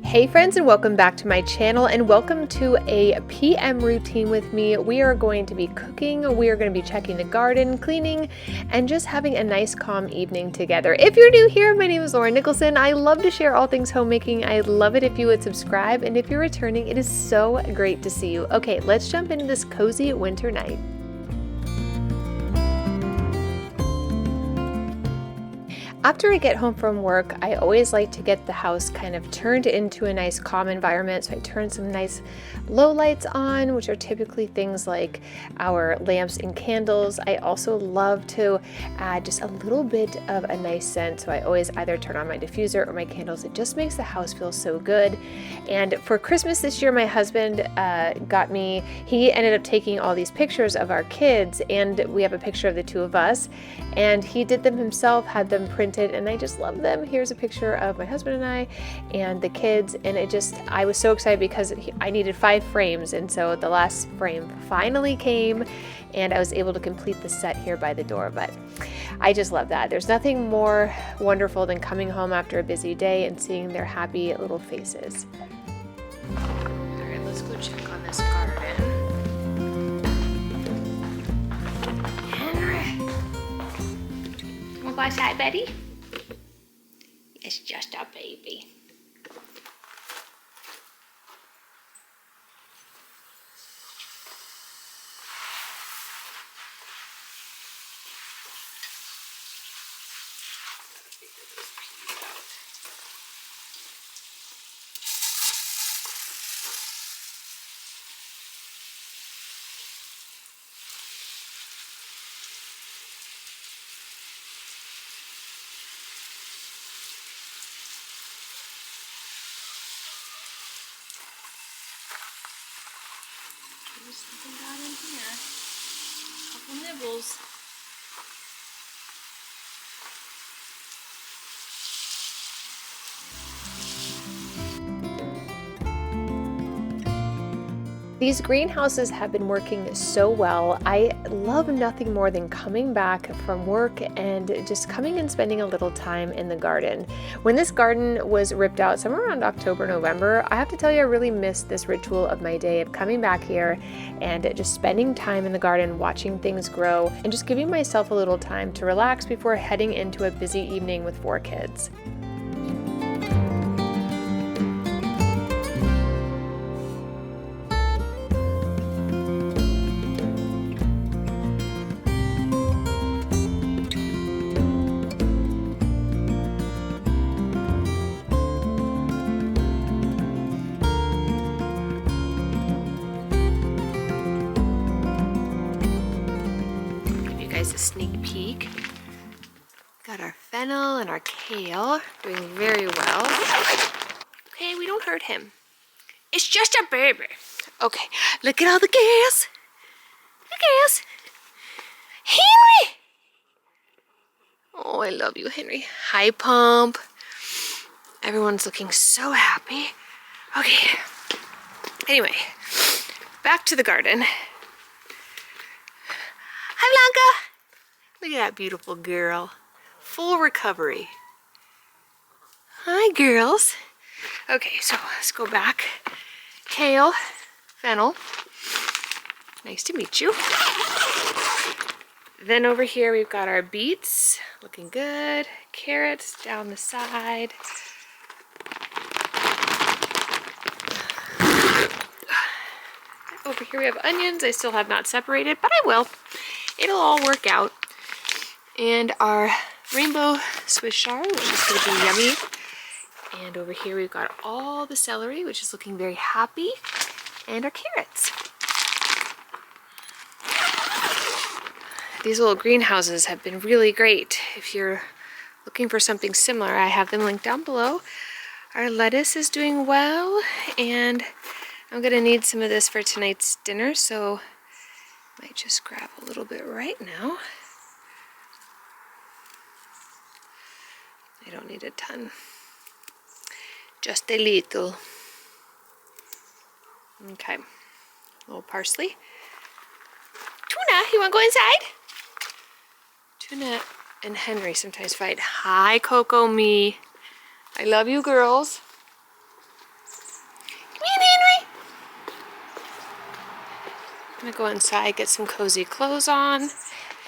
Hey friends, and welcome back to my channel, and welcome to a PM routine with me. We are going to be cooking, we are going to be checking the garden, cleaning, and just having a nice calm evening together. If you're new here, my name is Nicholsen. I love to share all things homemaking. I'd love it if you would subscribe, and if you're returning, it is so great to see you. Okay, let's jump into this cozy winter night. After I get home from work, I always like to get the house kind of turned into a nice calm environment. So I turn some nice low lights on, which are typically things like our lamps and candles. I also love to add just a little bit of a nice scent. So I always either turn on my diffuser or my candles. It just makes the house feel so good. And for Christmas this year, my husband he ended up taking all these pictures of our kids, and we have a picture of the two of us, and he did them himself, had them printed, and I just love them. Here's a picture of my husband and I and the kids, and I was so excited because I needed 5 frames, and so the last frame finally came and I was able to complete the set here by the door. But I just love that. There's nothing more wonderful than coming home after a busy day and seeing their happy little faces. All right, let's go check on this garden. What's that, Betty? It's just a baby. There's something got in here. A couple nibbles. These greenhouses have been working so well. I love nothing more than coming back from work and just coming and spending a little time in the garden. When this garden was ripped out somewhere around October, November, I have to tell you I really missed this ritual of my day of coming back here and just spending time in the garden, watching things grow, and just giving myself a little time to relax before heading into a busy evening with 4 kids. A sneak peek. Got our fennel and our kale doing very well. Okay, we don't hurt him. It's just a baby. Okay, look at all the gas. The gas. Henry! Oh, I love you, Henry. Hi, Pump. Everyone's looking so happy. Okay. Anyway, back to the garden. Hi, Blanca. Look at that beautiful girl. Full recovery. Hi, girls. Okay, so let's go back. Kale, fennel. Nice to meet you. Then over here we've got our beets. Looking good. Carrots down the side. Over here we have onions. I still have not separated, but I will. It'll all work out. And our rainbow Swiss chard, which is going to be yummy. And over here we've got all the celery, which is looking very happy. And our carrots. These little greenhouses have been really great. If you're looking for something similar, I have them linked down below. Our lettuce is doing well, and I'm going to need some of this for tonight's dinner, so I might just grab a little bit right now. I don't need a ton, just a little. Okay, a little parsley. Tuna, you want to go inside? Tuna and Henry sometimes fight. Hi, Coco Me. I love you, girls. I'm gonna go inside, get some cozy clothes on,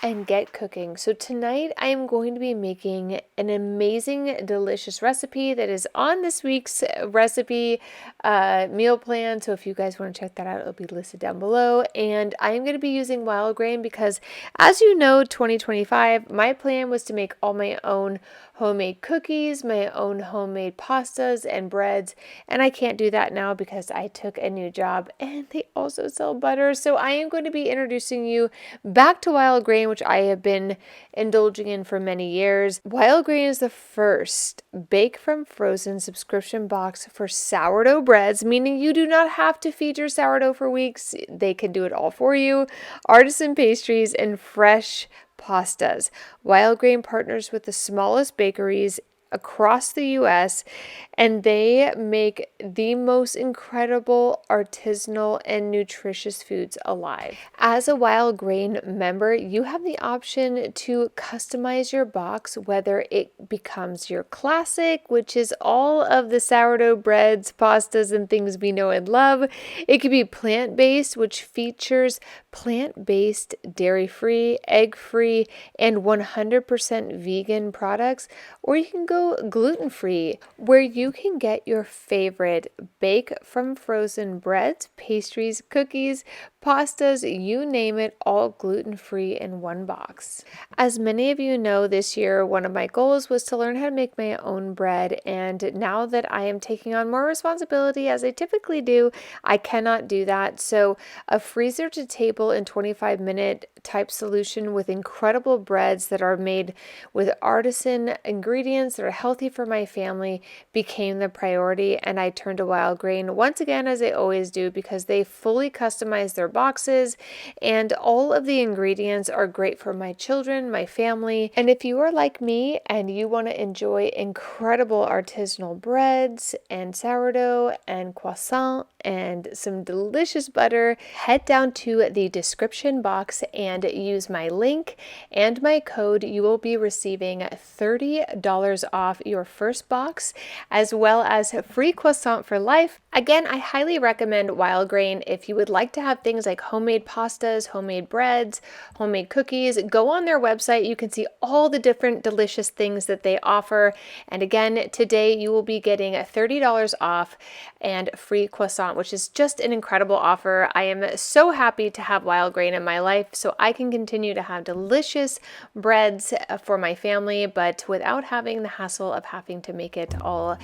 and get cooking. So tonight I am going to be making an amazing, delicious recipe that is on this week's recipe meal plan. So if you guys want to check that out, it'll be listed down below. And I am going to be using wild grain because, as you know, 2025, my plan was to make all my own homemade cookies, my own homemade pastas and breads, and I can't do that now because I took a new job and they also sell butter. So I am going to be introducing you back to wild grain, which I have been indulging in for many years. Wild grain is the first bake from frozen subscription box for sourdough breads, meaning you do not have to feed your sourdough for weeks. They can do it all for you. Artisan pastries and fresh pastas. Wild grain partners with the smallest bakeries across the US, and they make the most incredible artisanal and nutritious foods alive. As a wild grain member, you have the option to customize your box, whether it becomes your classic, which is all of the sourdough breads, pastas, and things we know and love. It could be plant-based, which features plant-based, dairy-free, egg-free, and 100% vegan products, or you can go gluten-free, where you can get your favorite bake from frozen breads, pastries, cookies, pastas, you name it, all gluten-free in one box. As many of you know, this year one of my goals was to learn how to make my own bread, and now that I am taking on more responsibility as I typically do, I cannot do that. So a freezer to table in 25-minute type solution with incredible breads that are made with artisan ingredients that are healthy for my family became the priority, and I turned to wild grain once again, as I always do, because they fully customize their boxes and all of the ingredients are great for my children, my family. And if you are like me and you want to enjoy incredible artisanal breads and sourdough and croissant and some delicious butter, head down to the description box and use my link and my code. You will be receiving $30 off your first box, as well as free croissant for life. Again, I highly recommend wild grain if you would like to have things like homemade pastas, homemade breads, homemade cookies. Go on their website. You can see all the different delicious things that they offer. And again, today you will be getting $30 off and free croissant, which is just an incredible offer. I am so happy to have wild grain in my life so I can continue to have delicious breads for my family, but without having the hassle of having to make it all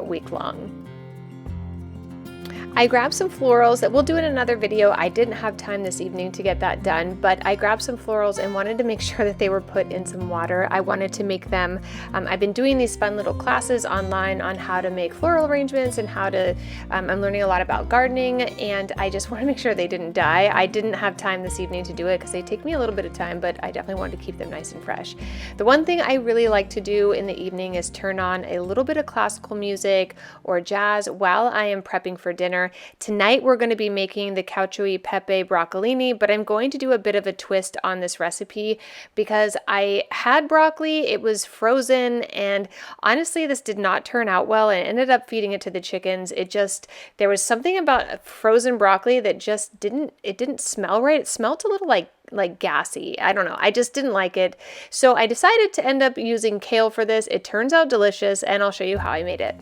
week long. I grabbed some florals that we'll do in another video. I didn't have time this evening to get that done, but I grabbed some florals and wanted to make sure that they were put in some water. I wanted to make them, I've been doing these fun little classes online on how to make floral arrangements and how to, I'm learning a lot about gardening, and I just want to make sure they didn't die. I didn't have time this evening to do it because they take me a little bit of time, but I definitely wanted to keep them nice and fresh. The one thing I really like to do in the evening is turn on a little bit of classical music or jazz while I am prepping for dinner. Tonight we're going to be making the cacio e pepe broccolini, but I'm going to do a bit of a twist on this recipe because I had broccoli, it was frozen, and honestly this did not turn out well, and I ended up feeding it to the chickens. There was something about frozen broccoli that just didn't smell right. It smelled a little like gassy. I don't know. I just didn't like it. So I decided to end up using kale for this. It turns out delicious, and I'll show you how I made it.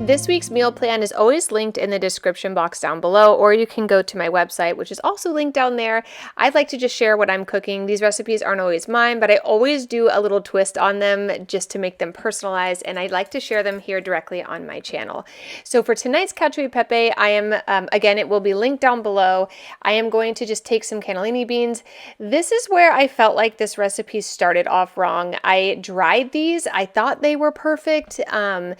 This week's meal plan is always linked in the description box down below, or you can go to my website, which is also linked down there. I'd like to just share what I'm cooking. These recipes aren't always mine, but I always do a little twist on them just to make them personalized, and I'd like to share them here directly on my channel. So for tonight's cacio e pepe, I am, again, it will be linked down below. I am going to just take some cannellini beans. This is where I felt like this recipe started off wrong. I dried these. I thought they were perfect and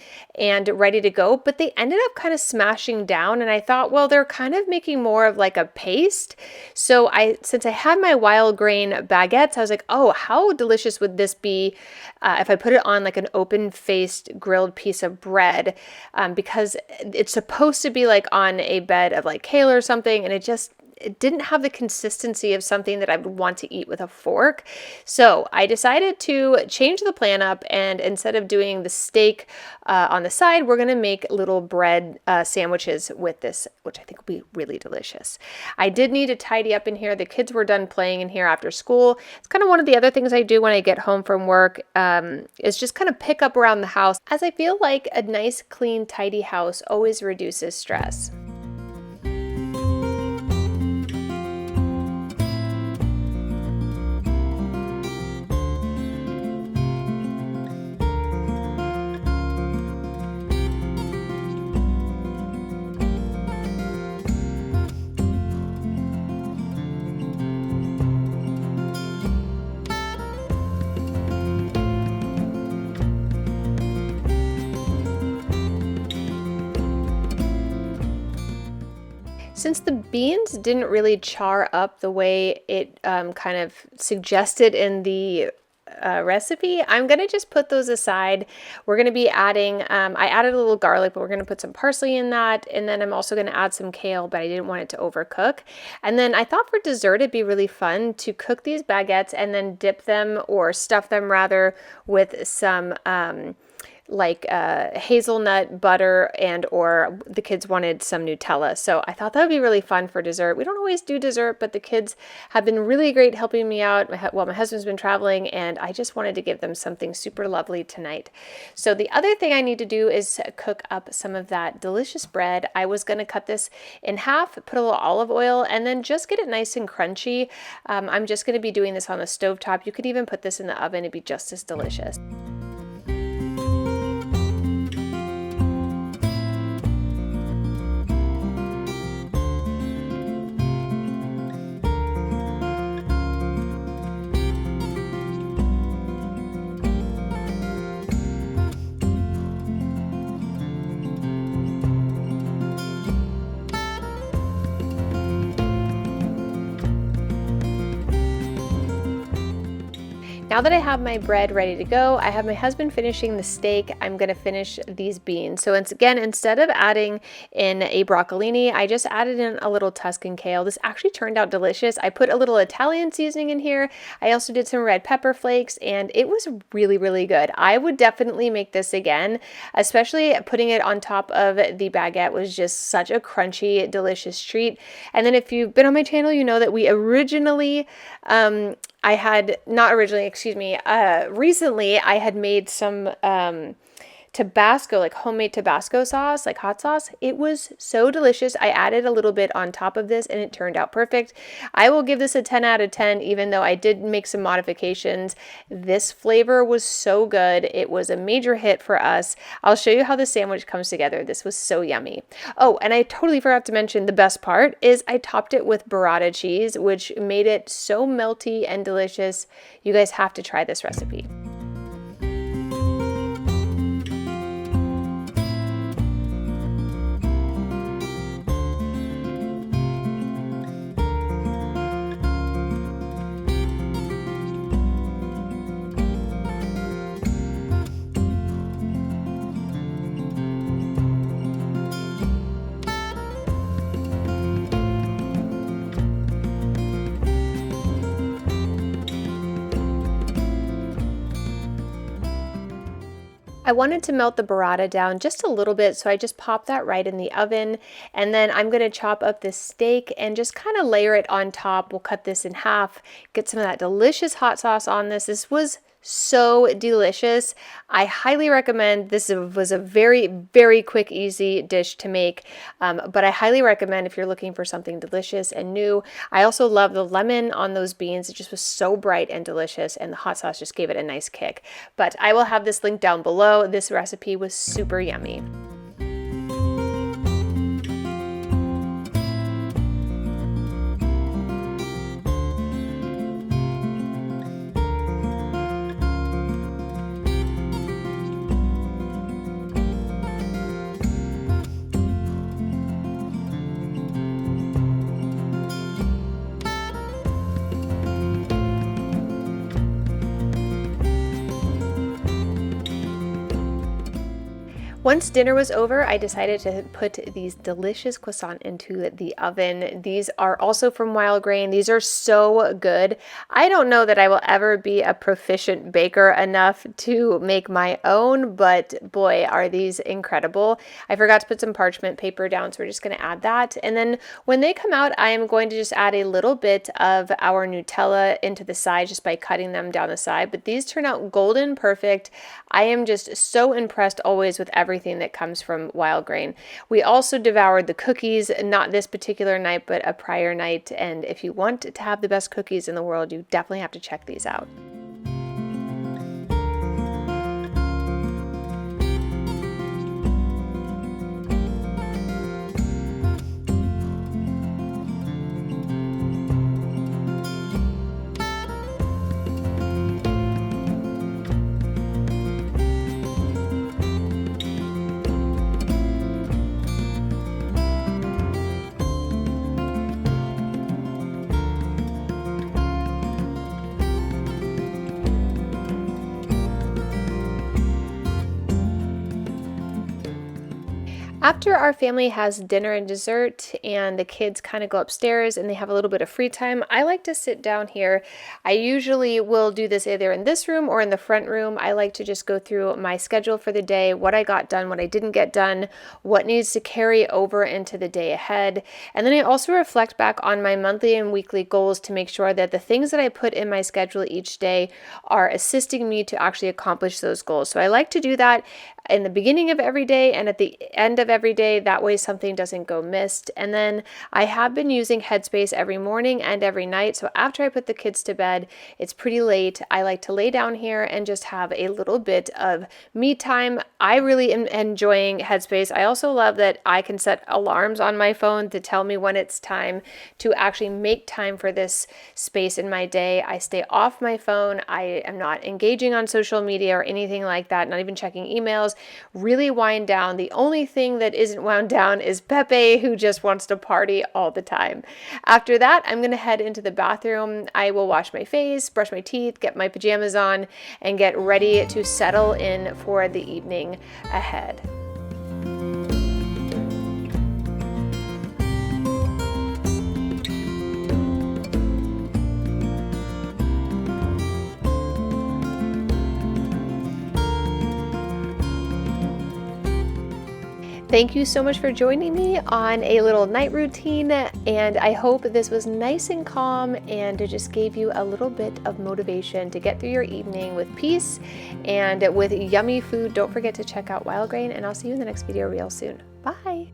ready to go, but they ended up kind of smashing down, and I thought, well, they're kind of making more of like a paste. So since I had my wild grain baguettes, I was like, oh, how delicious would this be if I put it on like an open-faced grilled piece of bread, because it's supposed to be like on a bed of like kale or something, and it didn't have the consistency of something that I would want to eat with a fork. So I decided to change the plan up, and instead of doing the steak on the side, we're going to make little bread sandwiches with this, which I think will be really delicious. I did need to tidy up in here. The kids were done playing in here after school. It's kind of one of the other things I do when I get home from work, is just kind of pick up around the house, as I feel like a nice, clean, tidy house always reduces stress. Since the beans didn't really char up the way it kind of suggested in the recipe, I'm going to just put those aside. We're going to be adding, I added a little garlic, but we're going to put some parsley in that. And then I'm also going to add some kale, but I didn't want it to overcook. And then I thought for dessert, it'd be really fun to cook these baguettes and then dip them, or stuff them rather, with some hazelnut butter, and or the kids wanted some Nutella. So I thought that would be really fun for dessert. We don't always do dessert, but the kids have been really great helping me out while my husband's been traveling, and I just wanted to give them something super lovely tonight. So the other thing I need to do is cook up some of that delicious bread. I was going to cut this in half, put a little olive oil, and then just get it nice and crunchy. I'm just going to be doing this on the stovetop. You could even put this in the oven. It'd be just as delicious. Now that I have my bread ready to go, I have my husband finishing the steak. I'm going to finish these beans. So again, instead of adding in a broccolini, I just added in a little Tuscan kale. This actually turned out delicious. I put a little Italian seasoning in here. I also did some red pepper flakes, and it was really, really good. I would definitely make this again, especially putting it on top of the baguette was just such a crunchy, delicious treat. And then if you've been on my channel, you know that we originally, recently I had made some Tabasco, like homemade Tabasco sauce, like hot sauce. It was so delicious. I added a little bit on top of this and it turned out perfect. I will give this a 10 out of 10, even though I did make some modifications. This flavor was so good. It was a major hit for us. I'll show you how the sandwich comes together. This was so yummy. Oh, and I totally forgot to mention the best part is I topped it with burrata cheese, which made it so melty and delicious. You guys have to try this recipe. I wanted to melt the burrata down just a little bit, so I just popped that right in the oven. And then I'm going to chop up this steak and just kind of layer it on top. We'll cut this in half, get some of that delicious hot sauce on this. This was so delicious. I highly recommend. This was a very, very quick, easy dish to make, but I highly recommend if you're looking for something delicious and new. I also love the lemon on those beans. It just was so bright and delicious, and the hot sauce just gave it a nice kick. But I will have this link down below. This recipe was super yummy. Once dinner was over, I decided to put these delicious croissants into the oven. These are also from Wild Grain. These are so good. I don't know that I will ever be a proficient baker enough to make my own, but boy, are these incredible. I forgot to put some parchment paper down, so we're just going to add that. And then when they come out, I am going to just add a little bit of our Nutella into the side just by cutting them down the side. But these turn out golden perfect. I am just so impressed always with everything that comes from Wild Grain. We also devoured the cookies, not this particular night, but a prior night. And if you want to have the best cookies in the world, you definitely have to check these out. After our family has dinner and dessert and the kids kind of go upstairs and they have a little bit of free time, I like to sit down here. I usually will do this either in this room or in the front room. I like to just go through my schedule for the day, what I got done, what I didn't get done, what needs to carry over into the day ahead. And then I also reflect back on my monthly and weekly goals to make sure that the things that I put in my schedule each day are assisting me to actually accomplish those goals. So I like to do that in the beginning of every day and at the end of every day. That way something doesn't go missed. And then I have been using Headspace every morning and every night. So after I put the kids to bed, it's pretty late. I like to lay down here and just have a little bit of me time. I really am enjoying Headspace. I also love that I can set alarms on my phone to tell me when it's time to actually make time for this space in my day. I stay off my phone. I am not engaging on social media or anything like that, not even checking emails. Really wind down. The only thing that isn't wound down is Pepe, who just wants to party all the time. After that, I'm going to head into the bathroom. I will wash my face, brush my teeth, get my pajamas on, and get ready to settle in for the evening ahead. Thank you so much for joining me on a little night routine, and I hope this was nice and calm and it just gave you a little bit of motivation to get through your evening with peace and with yummy food. Don't forget to check out Wild Grain, and I'll see you in the next video real soon. Bye!